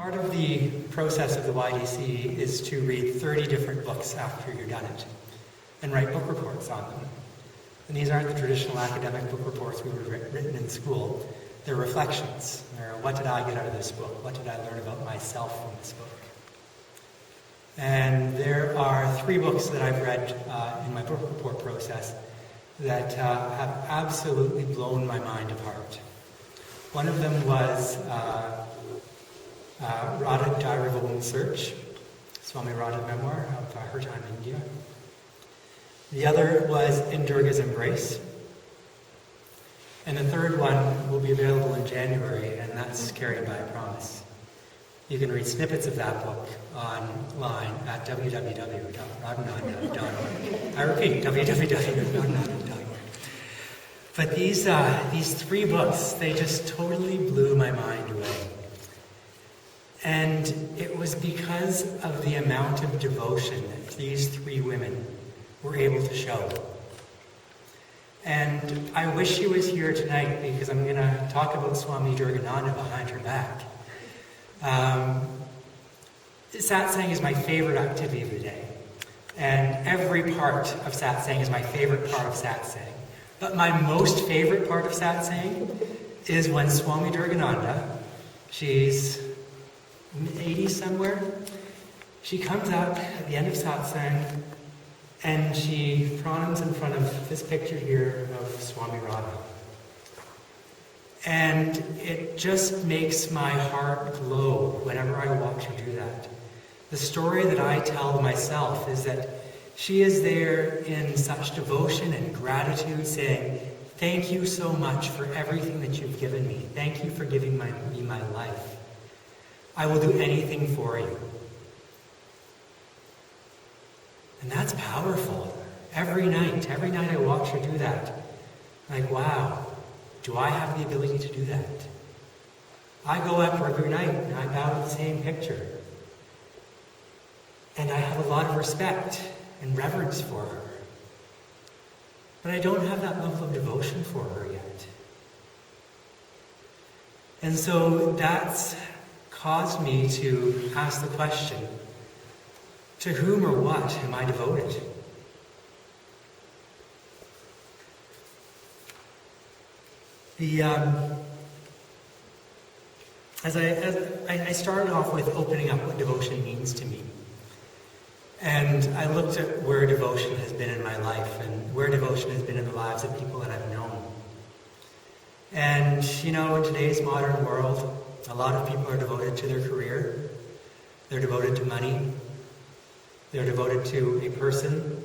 Part of the process of the YDC is to read 30 different books after you're done it and write book reports on them. And these aren't the traditional academic book reports we would have written in school. They're reflections. They're, what did I get out of this book? What did I learn about myself from this book? And there are 3 books that I've read in my book report process that have absolutely blown my mind apart. One of them was Radha Dhairyavog's Search, Swami Radha's memoir of her time in India. The other was In Durga's Embrace. And the third one will be available in January, and that's Carried by a Promise. You can read snippets of that book online at www.radhananda.org. I repeat, www.radhananda.org. But these 3 books, they just totally blew my mind away. And it was because of the amount of devotion that these 3 women were able to show. And I wish she was here tonight because I'm going to talk about Swami Durgananda behind her back. Satsang is my favorite activity of the day. And every part of Satsang is my favorite part of Satsang. But my most favorite part of Satsang is when Swami Durgananda, she's 80 somewhere, she comes up at the end of Satsang and she pranams in front of this picture here of Swami Radha. And it just makes my heart glow whenever I watch her do that. The story that I tell myself is that she is there in such devotion and gratitude, saying, thank you so much for everything that you've given me. Thank you for giving me my life. I will do anything for you. And that's powerful. Every night I watch her do that. Like, wow, do I have the ability to do that? I go up every night and I bow to the same picture. And I have a lot of respect and reverence for her. But I don't have that level of devotion for her yet. And so that's caused me to ask the question, to whom or what am I devoted? I started off with opening up what devotion means to me. And I looked at where devotion has been in my life and where devotion has been in the lives of people that I've known. And, you know, in today's modern world, a lot of people are devoted to their career. They're devoted to money. They're devoted to a person.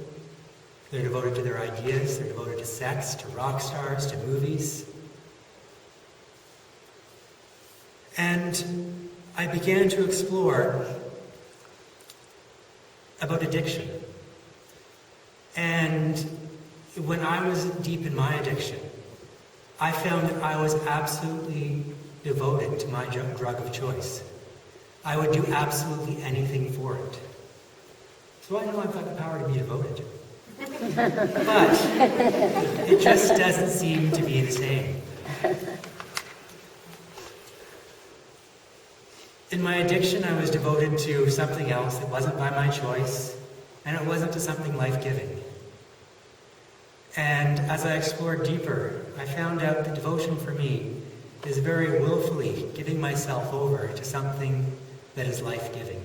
They're devoted to their ideas. They're devoted to sex, to rock stars, to movies. And I began to explore about addiction. And when I was deep in my addiction, I found that I was absolutely devoted to my drug of choice. I would do absolutely anything for it. So I know I've got the power to be devoted. But it just doesn't seem to be the same. In my addiction, I was devoted to something else that wasn't by my choice, and it wasn't to something life-giving. And as I explored deeper, I found out that devotion for me is very willfully giving myself over to something that is life-giving.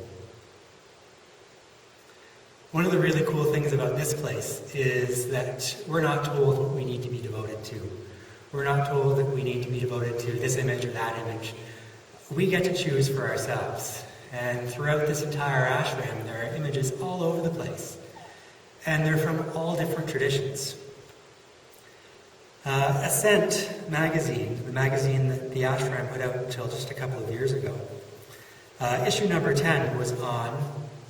One of the really cool things about this place is that we're not told what we need to be devoted to. We're not told that we need to be devoted to this image or that image. We get to choose for ourselves. And throughout this entire ashram, there are images all over the place. And they're from all different traditions. Ascent magazine, the magazine that the ashram put out until just a couple of years ago, issue number 10 was on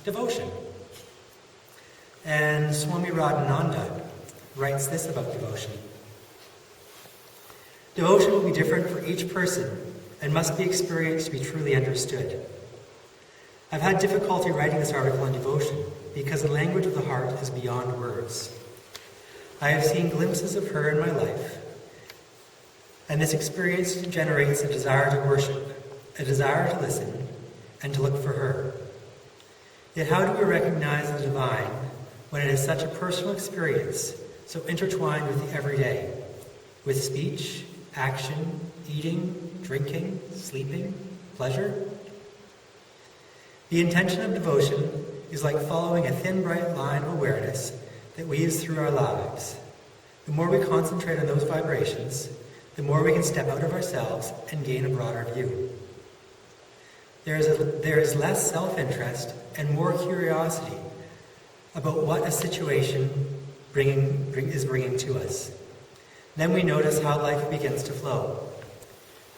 devotion. And Swami Radhananda writes this about devotion. Devotion will be different for each person and must be experienced to be truly understood. I've had difficulty writing this article on devotion because the language of the heart is beyond words. I have seen glimpses of her in my life, and this experience generates a desire to worship, a desire to listen, and to look for her. Yet how do we recognize the divine when it is such a personal experience, so intertwined with the everyday, with speech, action, eating, drinking, sleeping, pleasure? The intention of devotion is like following a thin, bright line of awareness that weaves through our lives. The more we concentrate on those vibrations, the more we can step out of ourselves and gain a broader view. There is less self-interest and more curiosity about what a situation is bringing to us. Then we notice how life begins to flow.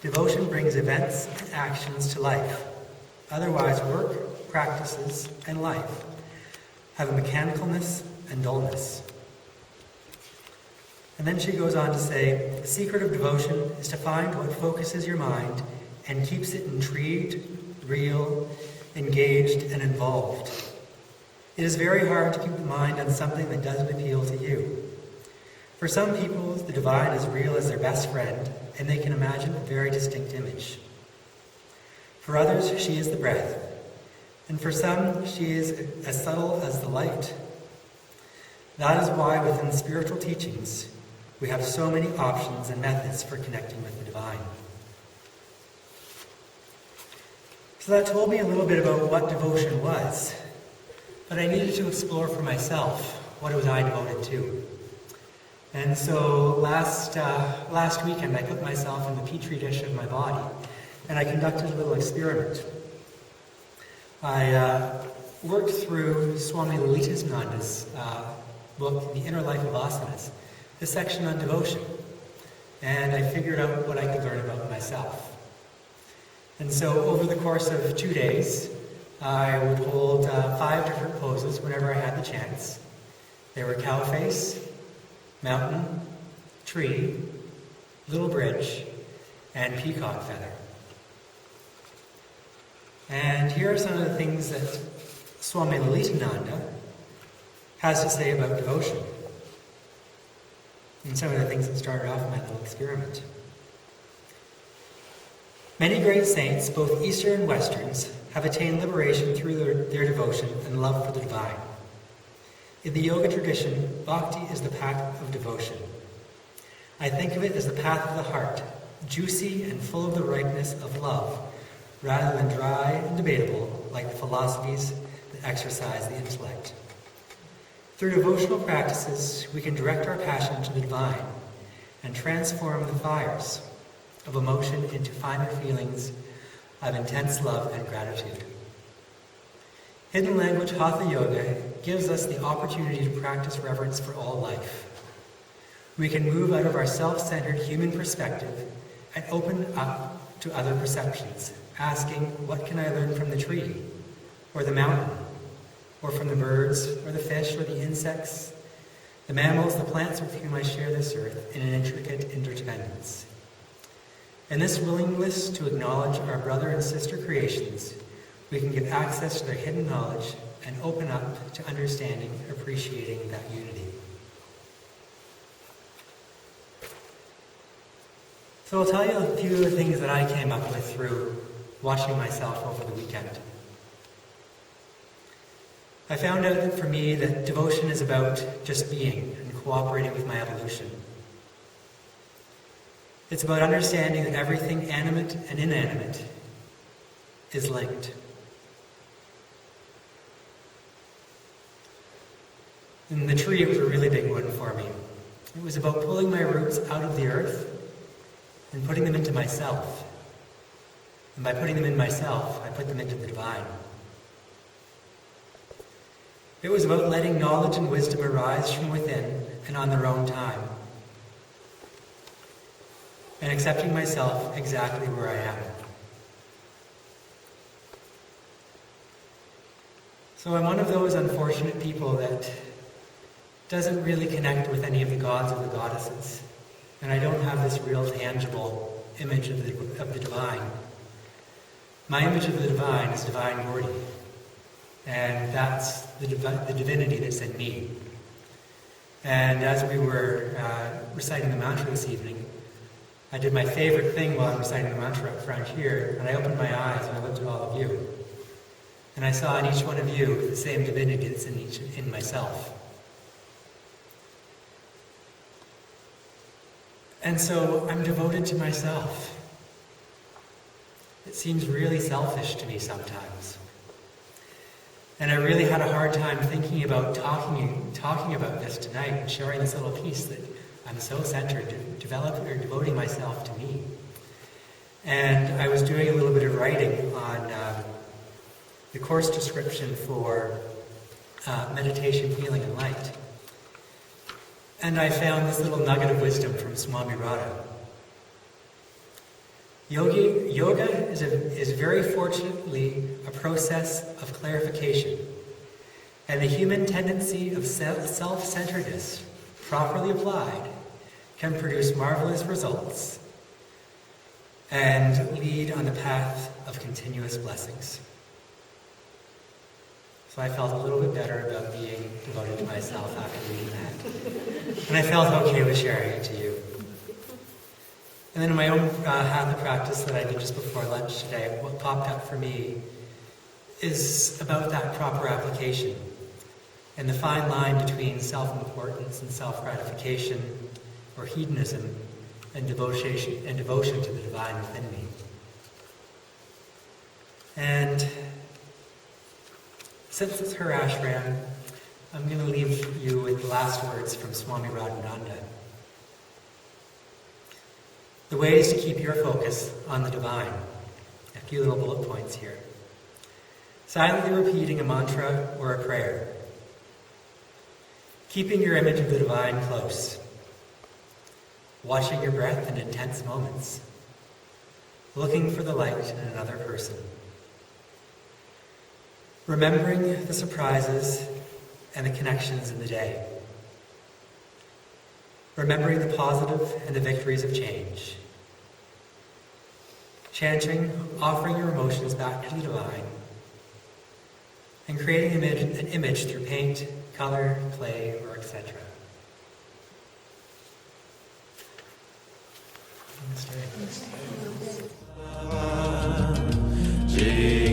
Devotion brings events and actions to life. Otherwise, work, practices, and life have a mechanicalness and dullness. And then she goes on to say, the secret of devotion is to find what focuses your mind and keeps it intrigued, real, engaged, and involved. It is very hard to keep the mind on something that doesn't appeal to you. For some people, the divine is real as their best friend, and they can imagine a very distinct image. For others, she is the breath, and for some, she is as subtle as the light. That is why within spiritual teachings, we have so many options and methods for connecting with the divine. So that told me a little bit about what devotion was, but I needed to explore for myself what was I devoted to. And so last weekend I put myself in the petri dish of my body, and I conducted a little experiment. I worked through Swami Lalitananda's book, The Inner Life of Asanas, the section on devotion, and I figured out what I could learn about myself. And so over the course of 2 days, I would hold 5 different poses whenever I had the chance. They were cow face, mountain, tree, little bridge, and peacock feather. And here are some of the things that Swami Lalitananda has to say about devotion, and some of the things that started off my little experiment. Many great saints, both Eastern and Westerns, have attained liberation through their devotion and love for the divine. In the yoga tradition, bhakti is the path of devotion. I think of it as the path of the heart, juicy and full of the ripeness of love, rather than dry and debatable like the philosophies that exercise the intellect. Through devotional practices, we can direct our passion to the divine and transform the fires of emotion into finer feelings of intense love and gratitude. Hidden language Hatha Yoga gives us the opportunity to practice reverence for all life. We can move out of our self-centered human perspective and open up to other perceptions, asking, what can I learn from the tree, or the mountain, or from the birds, or the fish, or the insects, the mammals, the plants with whom I share this earth in an intricate interdependence. In this willingness to acknowledge our brother and sister creations, we can give access to their hidden knowledge and open up to understanding, appreciating that unity. So I'll tell you a few of the things that I came up with through watching myself over the weekend. I found out that for me that devotion is about just being and cooperating with my evolution. It's about understanding that everything animate and inanimate is linked. And the tree was a really big one for me. It was about pulling my roots out of the earth and putting them into myself. And by putting them in myself, I put them into the divine. It was about letting knowledge and wisdom arise from within and on their own time, and accepting myself exactly where I am. So I'm one of those unfortunate people that doesn't really connect with any of the gods or the goddesses, and I don't have this real tangible image of the divine. My image of the divine is Divine Gaudi, and that's the divinity that's in me. And as we were reciting the mantra this evening, I did my favorite thing while I'm reciting the mantra up front here, and I opened my eyes and I looked at all of you. And I saw in each one of you the same divinity that's in myself. And so I'm devoted to myself. It seems really selfish to me sometimes. And I really had a hard time thinking about talking about this tonight and sharing this little piece that I'm so centered to devoting myself to me. And I was doing a little bit of writing on the course description for meditation, healing, and light. And I found this little nugget of wisdom from Swami Radha. Yoga is very fortunately a process of clarification, and the human tendency of self-centeredness, properly applied, can produce marvelous results and lead on the path of continuous blessings. So I felt a little bit better about being devoted to myself after reading that. And I felt okay with sharing it to you. And then in my own hatha practice that I did just before lunch today, what popped up for me is about that proper application and the fine line between self-importance and self-gratification, or hedonism and devotion to the divine within me. And since it's her ashram, I'm going to leave you with the last words from Swami Radhananda. The ways to keep your focus on the divine. A few little bullet points here. Silently repeating a mantra or a prayer. Keeping your image of the divine close. Watching your breath in intense moments. Looking for the light in another person. Remembering the surprises and the connections in the day. Remembering the positive and the victories of change. Chanting, offering your emotions back to the divine. And creating an image through paint, color, clay, or etc. Namaste.